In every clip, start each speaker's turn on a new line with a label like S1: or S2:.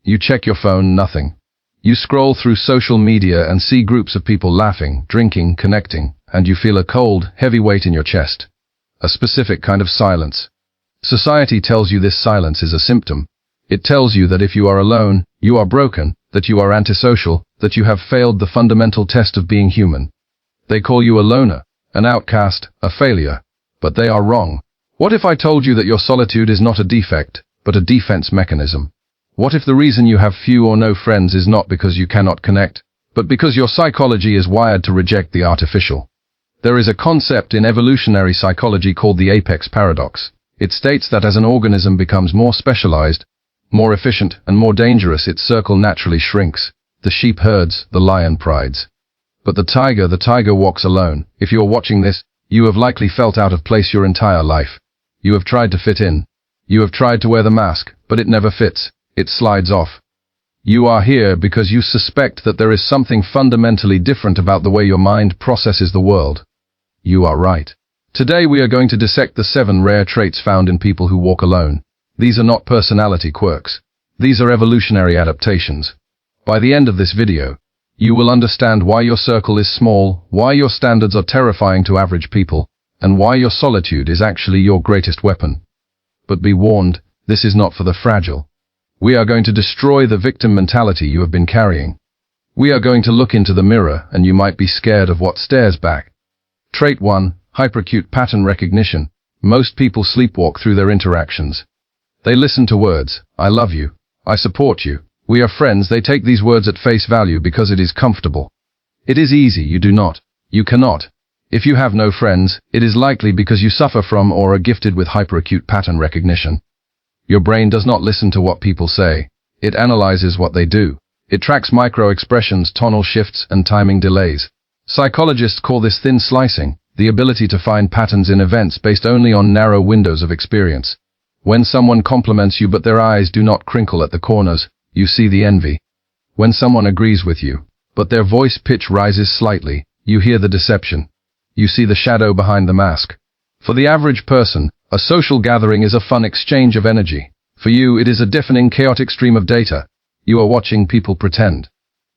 S1: You check your phone, nothing. You scroll through social media and see groups of people laughing, drinking, connecting, and you feel a cold, heavy weight in your chest. A specific kind of silence. Society tells you this silence is a symptom. It tells you that if you are alone, you are broken, that you are antisocial, that you have failed the fundamental test of being human. They call you a loner, an outcast, a failure. But they are wrong. What if I told you that your solitude is not a defect, but a defense mechanism? What if the reason you have few or no friends is not because you cannot connect, but because your psychology is wired to reject the artificial? There is a concept in evolutionary psychology called the apex paradox. It states that as an organism becomes more specialized, more efficient, and more dangerous, its circle naturally shrinks. The sheep herds, the lion prides. But the tiger walks alone. If you are watching this, you have likely felt out of place your entire life. You have tried to fit in. You have tried to wear the mask, but it never fits. It slides off. You are here because you suspect that there is something fundamentally different about the way your mind processes the world. You are right. Today we are going to dissect the 7 rare traits found in people who walk alone. These are not personality quirks. These are evolutionary adaptations. By the end of this video, you will understand why your circle is small, why your standards are terrifying to average people, and why your solitude is actually your greatest weapon. But be warned, this is not for the fragile. We are going to destroy the victim mentality you have been carrying. We are going to look into the mirror and you might be scared of what stares back. Trait 1, Hyper-Acute Pattern Recognition. Most people sleepwalk through their interactions. They listen to words, I love you, I support you, we are friends. They take these words at face value because it is comfortable. It is easy, you do not. You cannot. If you have no friends, it is likely because you suffer from or are gifted with hyperacute pattern recognition. Your brain does not listen to what people say. It analyzes what they do. It tracks micro-expressions, tonal shifts, and timing delays. Psychologists call this thin slicing, the ability to find patterns in events based only on narrow windows of experience. When someone compliments you but their eyes do not crinkle at the corners, you see the envy. When someone agrees with you, but their voice pitch rises slightly, you hear the deception. You see the shadow behind the mask. For the average person, a social gathering is a fun exchange of energy. For you, it is a deafening, chaotic stream of data. You are watching people pretend.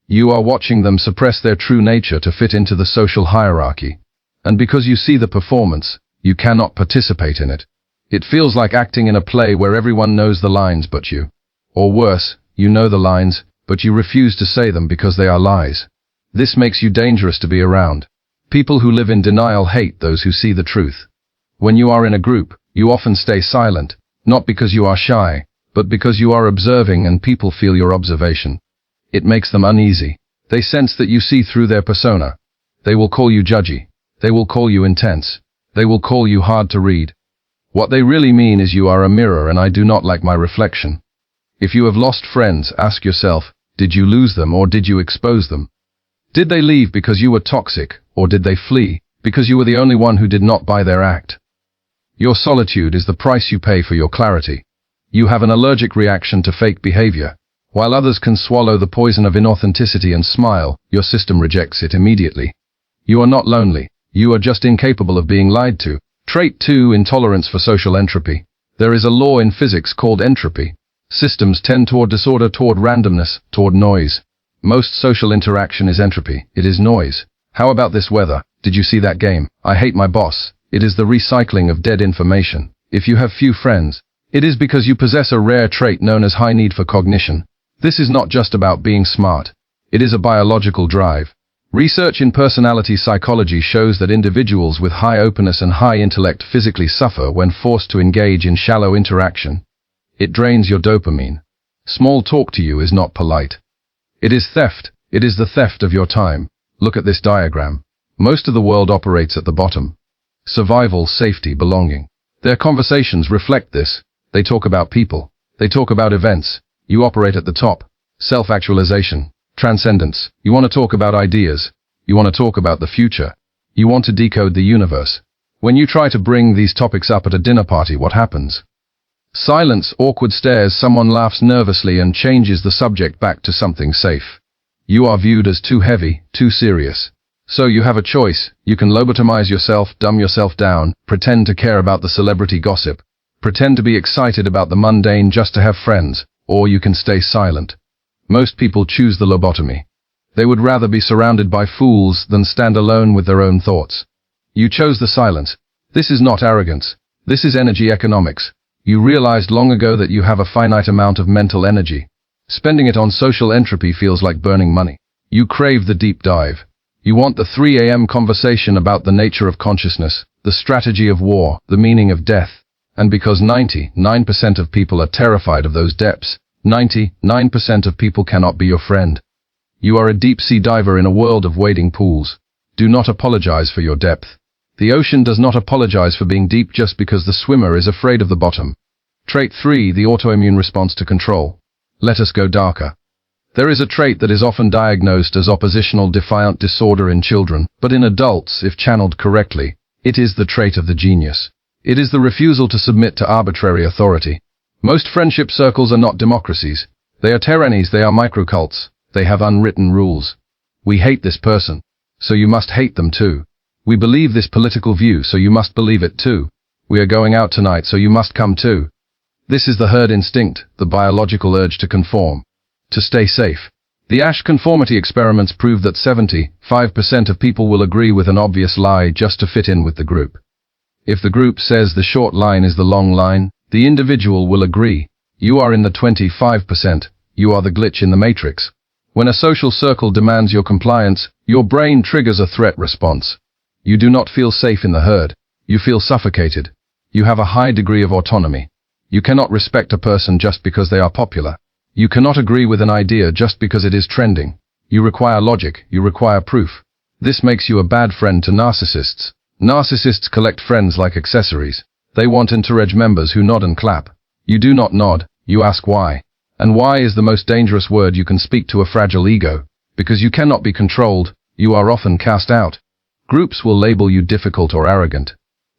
S1: You are watching them suppress their true nature to fit into the social hierarchy. And because you see the performance, you cannot participate in it. It feels like acting in a play where everyone knows the lines but you. Or worse, you know the lines, but you refuse to say them because they are lies. This makes you dangerous to be around. People who live in denial hate those who see the truth. When you are in a group, you often stay silent, not because you are shy, but because you are observing and people feel your observation. It makes them uneasy. They sense that you see through their persona. They will call you judgy. They will call you intense. They will call you hard to read. What they really mean is you are a mirror and I do not like my reflection. If you have lost friends, ask yourself, did you lose them or did you expose them? Did they leave because you were toxic, or did they flee because you were the only one who did not buy their act? Your solitude is the price you pay for your clarity. You have an allergic reaction to fake behavior. While others can swallow the poison of inauthenticity and smile, your system rejects it immediately. You are not lonely. You are just incapable of being lied to. Trait 2, Intolerance for Social Entropy. There is a law in physics called entropy. Systems tend toward disorder, toward randomness, toward noise. Most social interaction is entropy. It is noise. How about this weather? Did you see that game? I hate my boss. It is the recycling of dead information. If you have few friends, it is because you possess a rare trait known as high need for cognition. This is not just about being smart. It is a biological drive. Research in personality psychology shows that individuals with high openness and high intellect physically suffer when forced to engage in shallow interaction. It drains your dopamine. Small talk to you is not polite. It is theft. It is the theft of your time. Look at this diagram. Most of the world operates at the bottom. Survival, safety, belonging. Their conversations reflect this. They talk about people. They talk about events. You operate at the top. Self-actualization. Transcendence. You want to talk about ideas. You want to talk about the future. You want to decode the universe. When you try to bring these topics up at a dinner party, what happens? Silence, awkward stares, someone laughs nervously and changes the subject back to something safe. You are viewed as too heavy, too serious. So you have a choice. You can lobotomize yourself, dumb yourself down, pretend to care about the celebrity gossip, pretend to be excited about the mundane just to have friends, or you can stay silent. Most people choose the lobotomy. They would rather be surrounded by fools than stand alone with their own thoughts. You chose the silence. This is not arrogance. This is energy economics. You realized long ago that you have a finite amount of mental energy. Spending it on social entropy feels like burning money. You crave the deep dive. You want the 3 a.m. conversation about the nature of consciousness, the strategy of war, the meaning of death. And because 99% of people are terrified of those depths, 99% of people cannot be your friend. You are a deep-sea diver in a world of wading pools. Do not apologize for your depth. The ocean does not apologize for being deep just because the swimmer is afraid of the bottom. Trait 3, the autoimmune response to control. Let us go darker. There is a trait that is often diagnosed as oppositional defiant disorder in children, but in adults, if channeled correctly, it is the trait of the genius. It is the refusal to submit to arbitrary authority. Most friendship circles are not democracies. They are tyrannies, they are microcults. They have unwritten rules. We hate this person, so you must hate them too. We believe this political view, so you must believe it too. We are going out tonight, so you must come too. This is the herd instinct, the biological urge to conform, to stay safe. The Asch conformity experiments prove that 75% of people will agree with an obvious lie just to fit in with the group. If the group says the short line is the long line, the individual will agree. You are in the 25%. You are the glitch in the matrix. When a social circle demands your compliance, your brain triggers a threat response. You do not feel safe in the herd. You feel suffocated. You have a high degree of autonomy. You cannot respect a person just because they are popular. You cannot agree with an idea just because it is trending. You require logic. You require proof. This makes you a bad friend to narcissists. Narcissists collect friends like accessories. They want entourage members who nod and clap. You do not nod. You ask why. And why is the most dangerous word you can speak to a fragile ego. Because you cannot be controlled, you are often cast out. Groups will label you difficult or arrogant.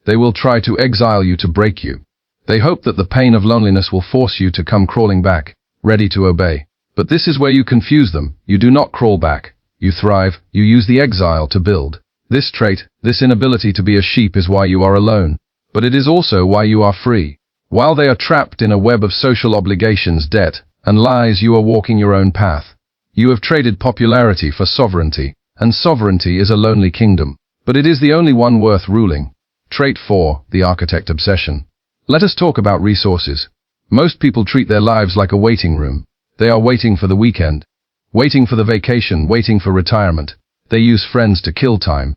S1: They will try to exile you to break you. They hope that the pain of loneliness will force you to come crawling back, ready to obey. But this is where you confuse them. You do not crawl back. You thrive. You use the exile to build. This trait, this inability to be a sheep is why you are alone. But it is also why you are free. While they are trapped in a web of social obligations, debt, and lies, you are walking your own path. You have traded popularity for sovereignty, and sovereignty is a lonely kingdom. But it is the only one worth ruling. Trait 4, the architect obsession. Let us talk about resources. Most people treat their lives like a waiting room. They are waiting for the weekend, waiting for the vacation, waiting for retirement. They use friends to kill time.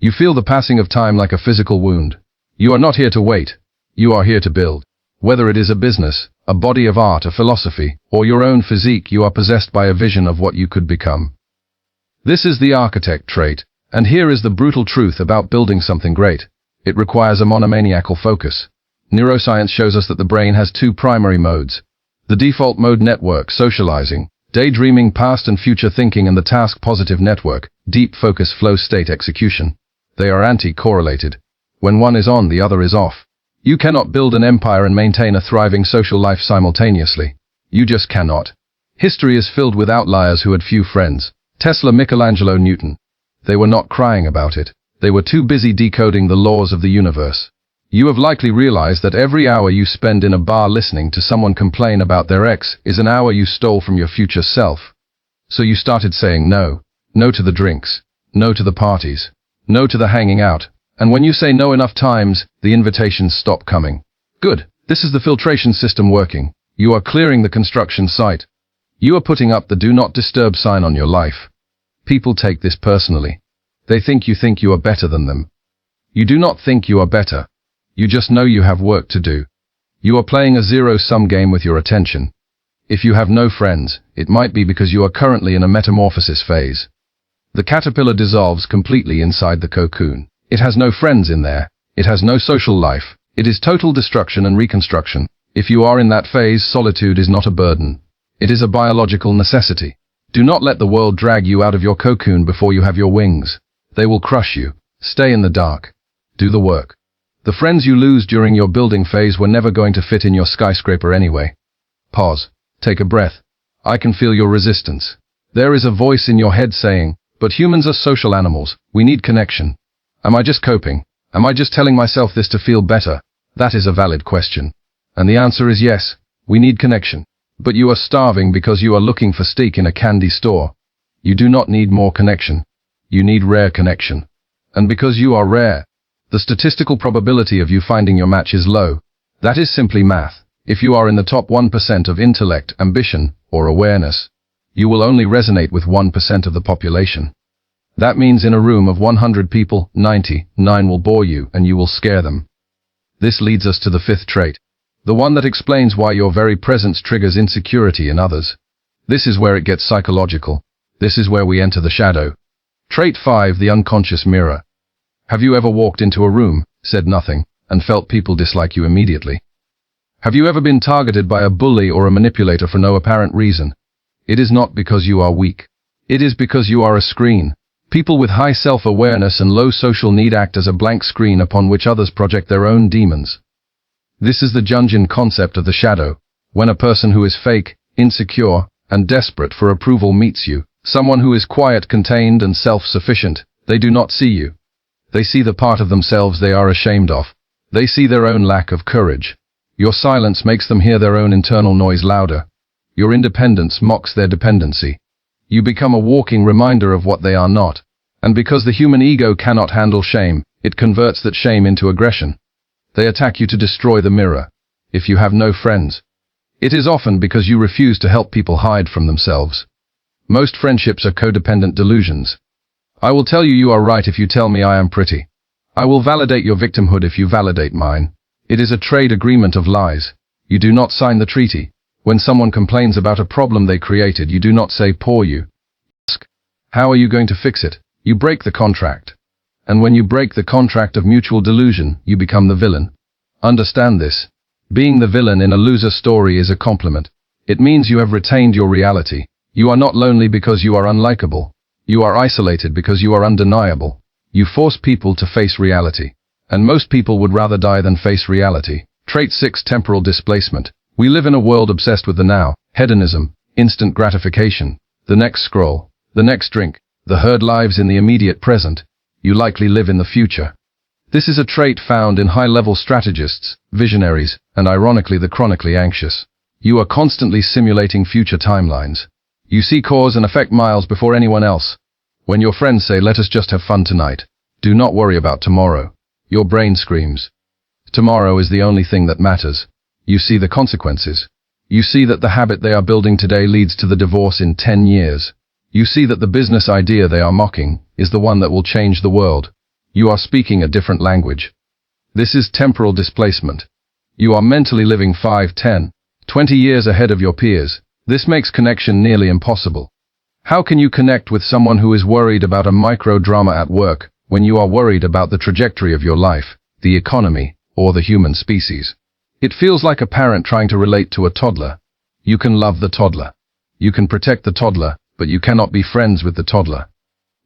S1: You feel the passing of time like a physical wound. You are not here to wait. You are here to build. Whether it is a business, a body of art, a philosophy, or your own physique, you are possessed by a vision of what you could become. This is the architect trait, and here is the brutal truth about building something great. It requires a monomaniacal focus. Neuroscience shows us that the brain has 2 primary modes. The default mode network, socializing, daydreaming, past and future thinking, and the task positive network, deep focus, flow state execution. They are anti-correlated. When one is on, the other is off. You cannot build an empire and maintain a thriving social life simultaneously. You just cannot. History is filled with outliers who had few friends. Tesla, Michelangelo, Newton. They were not crying about it. They were too busy decoding the laws of the universe. You have likely realized that every hour you spend in a bar listening to someone complain about their ex is an hour you stole from your future self. So you started saying no. No to the drinks. No to the parties. No to the hanging out. And when you say no enough times, the invitations stop coming. Good. This is the filtration system working. You are clearing the construction site. You are putting up the do not disturb sign on your life. People take this personally. They think you are better than them. You do not think you are better. You just know you have work to do. You are playing a zero-sum game with your attention. If you have no friends, it might be because you are currently in a metamorphosis phase. The caterpillar dissolves completely inside the cocoon. It has no friends in there. It has no social life. It is total destruction and reconstruction. If you are in that phase, solitude is not a burden. It is a biological necessity. Do not let the world drag you out of your cocoon before you have your wings. They will crush you. Stay in the dark. Do the work. The friends you lose during your building phase were never going to fit in your skyscraper anyway. Pause. Take a breath. I can feel your resistance. There is a voice in your head saying, but humans are social animals. We need connection. Am I just coping? Am I just telling myself this to feel better? That is a valid question. And the answer is yes. We need connection. But you are starving because you are looking for steak in a candy store. You do not need more connection. You need rare connection. And because you are rare, the statistical probability of you finding your match is low. That is simply math. If you are in the top 1% of intellect, ambition, or awareness, you will only resonate with 1% of the population. That means in a room of 100 people, 99 will bore you and you will scare them. This leads us to the fifth trait, the one that explains why your very presence triggers insecurity in others. This is where it gets psychological. This is where we enter the shadow. Trait 5, the unconscious mirror. Have you ever walked into a room, said nothing, and felt people dislike you immediately? Have you ever been targeted by a bully or a manipulator for no apparent reason? It is not because you are weak. It is because you are a screen. People with high self-awareness and low social need act as a blank screen upon which others project their own demons. This is the Jungian concept of the shadow. When a person who is fake, insecure, and desperate for approval meets you, someone who is quiet, contained, and self-sufficient, they do not see you. They see the part of themselves they are ashamed of. They see their own lack of courage. Your silence makes them hear their own internal noise louder. Your independence mocks their dependency. You become a walking reminder of what they are not. And because the human ego cannot handle shame, it converts that shame into aggression. They attack you to destroy the mirror. If you have no friends, it is often because you refuse to help people hide from themselves. Most friendships are codependent delusions. I will tell you are right if you tell me I am pretty. I will validate your victimhood if you validate mine. It is a trade agreement of lies. You do not sign the treaty. When someone complains about a problem they created, you do not say poor you. Ask, how are you going to fix it? You break the contract. And when you break the contract of mutual delusion, you become the villain. Understand this. Being the villain in a loser story is a compliment. It means you have retained your reality. You are not lonely because you are unlikable. You are isolated because you are undeniable. You force people to face reality. And most people would rather die than face reality. Trait 6, temporal displacement. We live in a world obsessed with the now, hedonism, instant gratification, the next scroll, the next drink. The herd lives in the immediate present. You likely live in the future. This is a trait found in high-level strategists, visionaries, and ironically the chronically anxious. You are constantly simulating future timelines. You see cause and effect miles before anyone else. When your friends say, let us just have fun tonight, do not worry about tomorrow, your brain screams. Tomorrow is the only thing that matters. You see the consequences. You see that the habit they are building today leads to the divorce in 10 years. You see that the business idea they are mocking is the one that will change the world. You are speaking a different language. This is temporal displacement. You are mentally living 5, 10, 20 years ahead of your peers. This makes connection nearly impossible. How can you connect with someone who is worried about a micro-drama at work when you are worried about the trajectory of your life, the economy, or the human species? It feels like a parent trying to relate to a toddler. You can love the toddler. You can protect the toddler, but you cannot be friends with the toddler.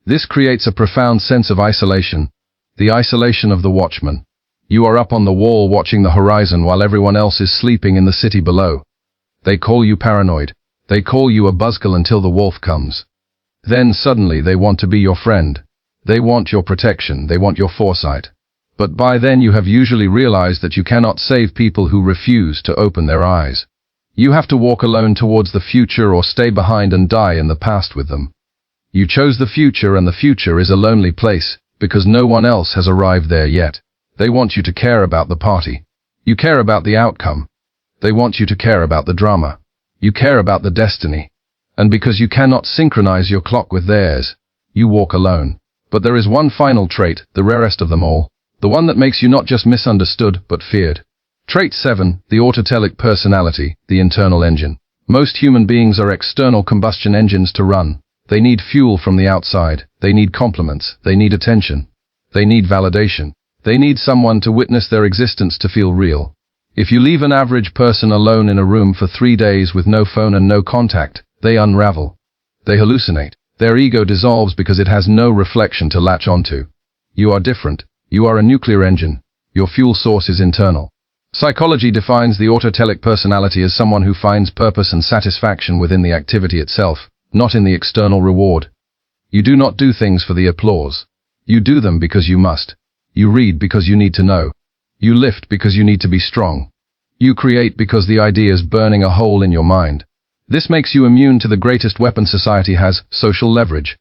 S1: This creates a profound sense of isolation, the isolation of the watchman. You are up on the wall watching the horizon while everyone else is sleeping in the city below. They call you paranoid. They call you a buzzkill until the wolf comes. Then suddenly they want to be your friend. They want your protection. They want your foresight. But by then you have usually realized that you cannot save people who refuse to open their eyes. You have to walk alone towards the future or stay behind and die in the past with them. You chose the future, and the future is a lonely place because no one else has arrived there yet. They want you to care about the party. You care about the outcome. They want you to care about the drama. You care about the destiny. And because you cannot synchronize your clock with theirs, you walk alone. But there is one final trait, the rarest of them all, the one that makes you not just misunderstood but feared. Trait 7, the autotelic personality, the internal engine. Most human beings are external combustion engines to run. They need fuel from the outside. They need compliments. They need attention. They need validation. They need someone to witness their existence to feel real. If you leave an average person alone in a room for 3 days with no phone and no contact, they unravel. They hallucinate. Their ego dissolves because it has no reflection to latch onto. You are different. You are a nuclear engine. Your fuel source is internal. Psychology defines the autotelic personality as someone who finds purpose and satisfaction within the activity itself, not in the external reward. You do not do things for the applause. You do them because you must. You read because you need to know. You lift because you need to be strong. You create because the idea is burning a hole in your mind. This makes you immune to the greatest weapon society has, social leverage.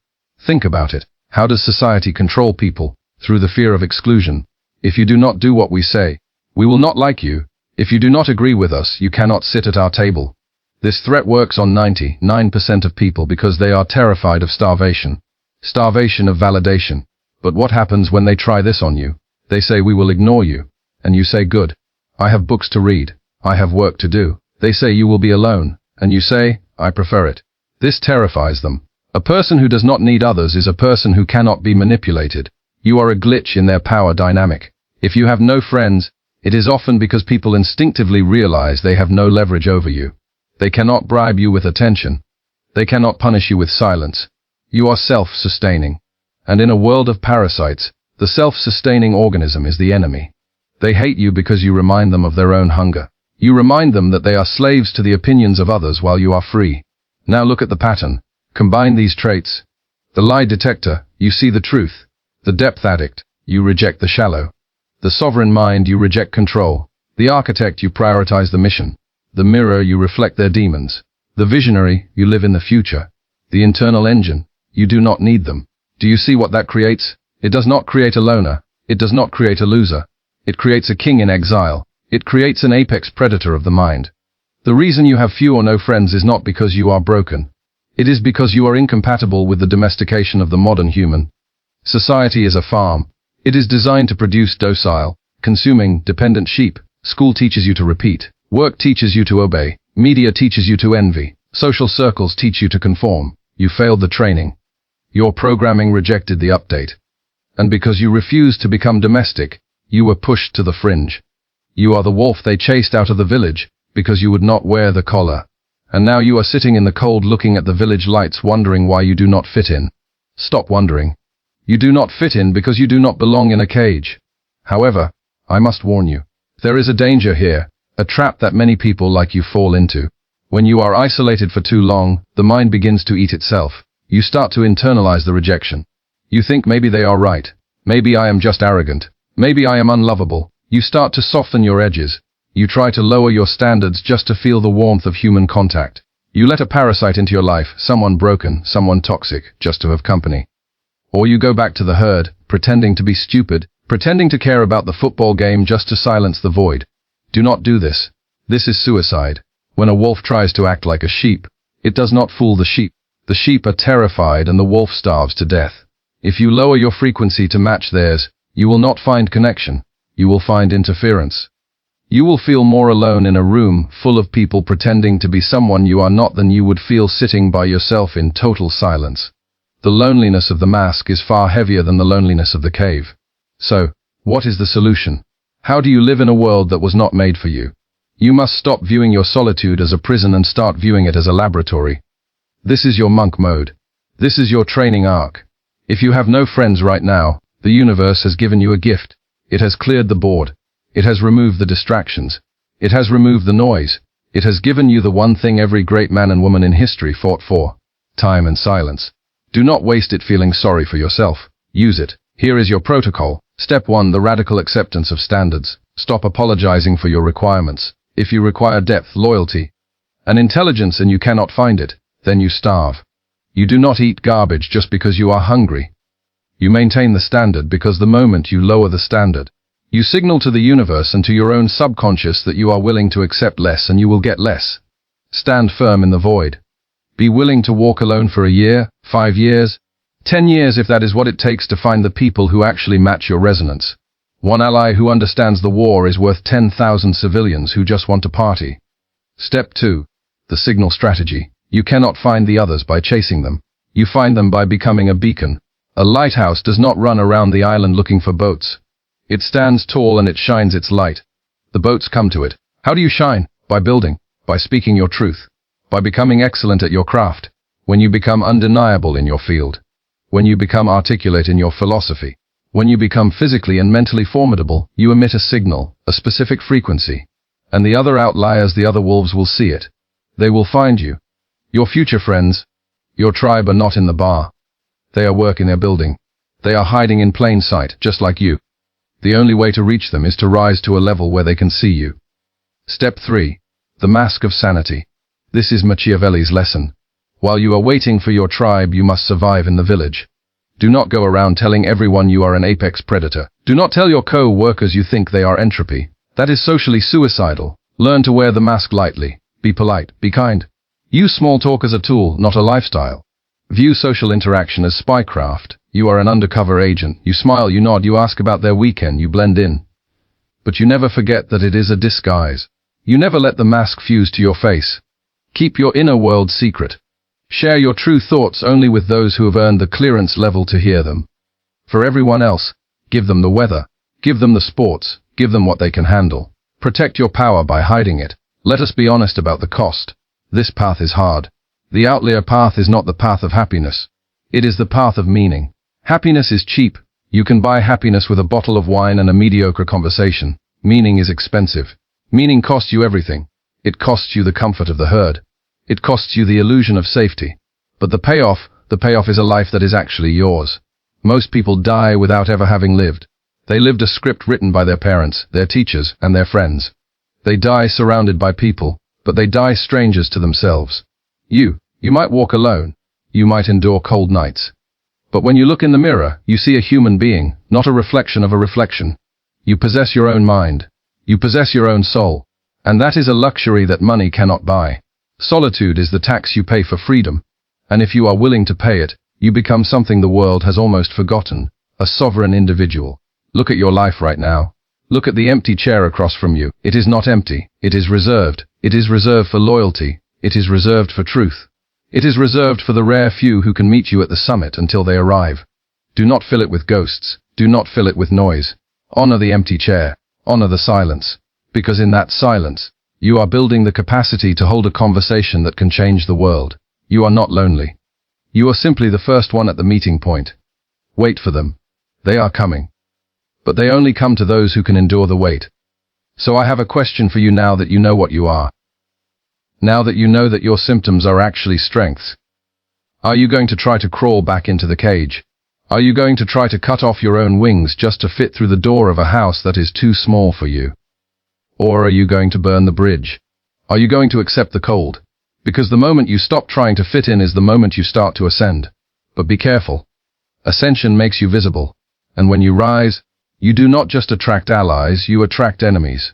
S1: Think about it. How does society control people? Through the fear of exclusion. If you do not do what we say, we will not like you. If you do not agree with us, you cannot sit at our table. This threat works on 99% of people because they are terrified of starvation. Starvation of validation. But what happens when they try this on you? They say we will ignore you. And you say good. I have books to read. I have work to do. They say you will be alone. And you say, I prefer it. This terrifies them. A person who does not need others is a person who cannot be manipulated. You are a glitch in their power dynamic. If you have no friends, it is often because people instinctively realize they have no leverage over you. They cannot bribe you with attention. They cannot punish you with silence. You are self-sustaining. And in a world of parasites, the self-sustaining organism is the enemy. They hate you because you remind them of their own hunger. You remind them that they are slaves to the opinions of others while you are free. Now look at the pattern. Combine these traits. The lie detector, you see the truth. The depth addict, you reject the shallow. The sovereign mind, you reject control. The architect, you prioritize the mission. The mirror, you reflect their demons. The visionary, you live in the future. The internal engine, you do not need them. Do you see what that creates? It does not create a loner. It does not create a loser. It creates a king in exile. It creates an apex predator of the mind. The reason you have few or no friends is not because you are broken. It is because you are incompatible with the domestication of the modern human. Society is a farm. It is designed to produce docile, consuming, dependent sheep. School teaches you to repeat. Work teaches you to obey. Media teaches you to envy. Social circles teach you to conform. You failed the training. Your programming rejected the update. And because you refused to become domestic, you were pushed to the fringe. You are the wolf they chased out of the village, because you would not wear the collar. And now you are sitting in the cold looking at the village lights wondering why you do not fit in. Stop wondering. You do not fit in because you do not belong in a cage. However, I must warn you. There is a danger here, a trap that many people like you fall into. When you are isolated for too long, the mind begins to eat itself. You start to internalize the rejection. You think maybe they are right. Maybe I am just arrogant. Maybe I am unlovable. You start to soften your edges. You try to lower your standards just to feel the warmth of human contact. You let a parasite into your life, someone broken, someone toxic, just to have company. Or you go back to the herd, pretending to be stupid, pretending to care about the football game just to silence the void. Do not do this. This is suicide. When a wolf tries to act like a sheep, it does not fool the sheep. The sheep are terrified and the wolf starves to death. If you lower your frequency to match theirs, you will not find connection. You will find interference. You will feel more alone in a room full of people pretending to be someone you are not than you would feel sitting by yourself in total silence. The loneliness of the mask is far heavier than the loneliness of the cave. So, what is the solution? How do you live in a world that was not made for you? You must stop viewing your solitude as a prison and start viewing it as a laboratory. This is your monk mode. This is your training arc. If you have no friends right now, the universe has given you a gift. It has cleared the board. It has removed the distractions. It has removed the noise. It has given you the one thing every great man and woman in history fought for: time and silence. Do not waste it feeling sorry for yourself. Use it. Here is your protocol. Step 1. The radical acceptance of standards. Stop apologizing for your requirements. If you require depth, loyalty, and intelligence and you cannot find it, then you starve. You do not eat garbage just because you are hungry. You maintain the standard because the moment you lower the standard, you signal to the universe and to your own subconscious that you are willing to accept less and you will get less. Stand firm in the void. Be willing to walk alone for a year, 5 years, 10 years if that is what it takes to find the people who actually match your resonance. One ally who understands the war is worth 10,000 civilians who just want to party. Step 2. The signal strategy. You cannot find the others by chasing them. You find them by becoming a beacon. A lighthouse does not run around the island looking for boats. It stands tall and it shines its light. The boats come to it. How do you shine? By building. By speaking your truth. By becoming excellent at your craft. When you become undeniable in your field. When you become articulate in your philosophy. When you become physically and mentally formidable, you emit a signal, a specific frequency. And the other outliers, the other wolves will see it. They will find you. Your future friends, your tribe are not in the bar. They are working their building. They are hiding in plain sight, just like you. The only way to reach them is to rise to a level where they can see you. Step 3. The mask of sanity. This is Machiavelli's lesson. While you are waiting for your tribe, you must survive in the village. Do not go around telling everyone you are an apex predator. Do not tell your co-workers you think they are entropy. That is socially suicidal. Learn to wear the mask lightly. Be polite. Be kind. Use small talk as a tool, not a lifestyle. View social interaction as spycraft. You are an undercover agent. You smile, you nod, you ask about their weekend, you blend in. But you never forget that it is a disguise. You never let the mask fuse to your face. Keep your inner world secret. Share your true thoughts only with those who have earned the clearance level to hear them. For everyone else, give them the weather. Give them the sports. Give them what they can handle. Protect your power by hiding it. Let us be honest about the cost. This path is hard. The outlier path is not the path of happiness. It is the path of meaning. Happiness is cheap. You can buy happiness with a bottle of wine and a mediocre conversation. Meaning is expensive. Meaning costs you everything. It costs you the comfort of the herd. It costs you the illusion of safety. But the payoff is a life that is actually yours. Most people die without ever having lived. They lived a script written by their parents, their teachers, and their friends. They die surrounded by people, but they die strangers to themselves. You might walk alone. You might endure cold nights. But when you look in the mirror, you see a human being, not a reflection of a reflection. You possess your own mind. You possess your own soul. And that is a luxury that money cannot buy. Solitude is the tax you pay for freedom. And if you are willing to pay it, you become something the world has almost forgotten, a sovereign individual. Look at your life right now. Look at the empty chair across from you. It is not empty. It is reserved. It is reserved for loyalty. It is reserved for truth. It is reserved for the rare few who can meet you at the summit until they arrive. Do not fill it with ghosts. Do not fill it with noise. Honor the empty chair. Honor the silence. Because in that silence, you are building the capacity to hold a conversation that can change the world. You are not lonely. You are simply the first one at the meeting point. Wait for them. They are coming. But they only come to those who can endure the wait. So I have a question for you now that you know what you are. Now that you know that your symptoms are actually strengths. Are you going to try to crawl back into the cage? Are you going to try to cut off your own wings just to fit through the door of a house that is too small for you? Or are you going to burn the bridge? Are you going to accept the cold? Because the moment you stop trying to fit in is the moment you start to ascend. But be careful. Ascension makes you visible. And when you rise, you do not just attract allies, you attract enemies.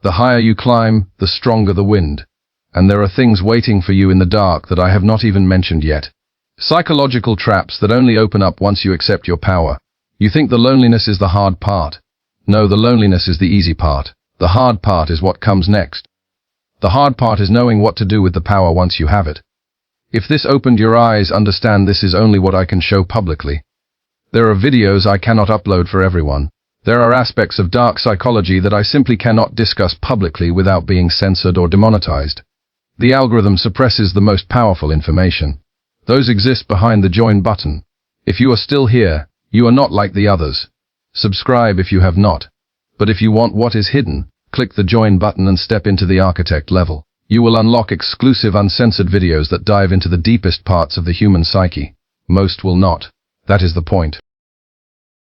S1: The higher you climb, the stronger the wind. And there are things waiting for you in the dark that I have not even mentioned yet. Psychological traps that only open up once you accept your power. You think the loneliness is the hard part. No, the loneliness is the easy part. The hard part is what comes next. The hard part is knowing what to do with the power once you have it. If this opened your eyes, understand this is only what I can show publicly. There are videos I cannot upload for everyone. There are aspects of dark psychology that I simply cannot discuss publicly without being censored or demonetized. The algorithm suppresses the most powerful information. Those exist behind the join button. If you are still here, you are not like the others. Subscribe if you have not. But if you want what is hidden, click the join button and step into the architect level. You will unlock exclusive uncensored videos that dive into the deepest parts of the human psyche. Most will not. That is the point.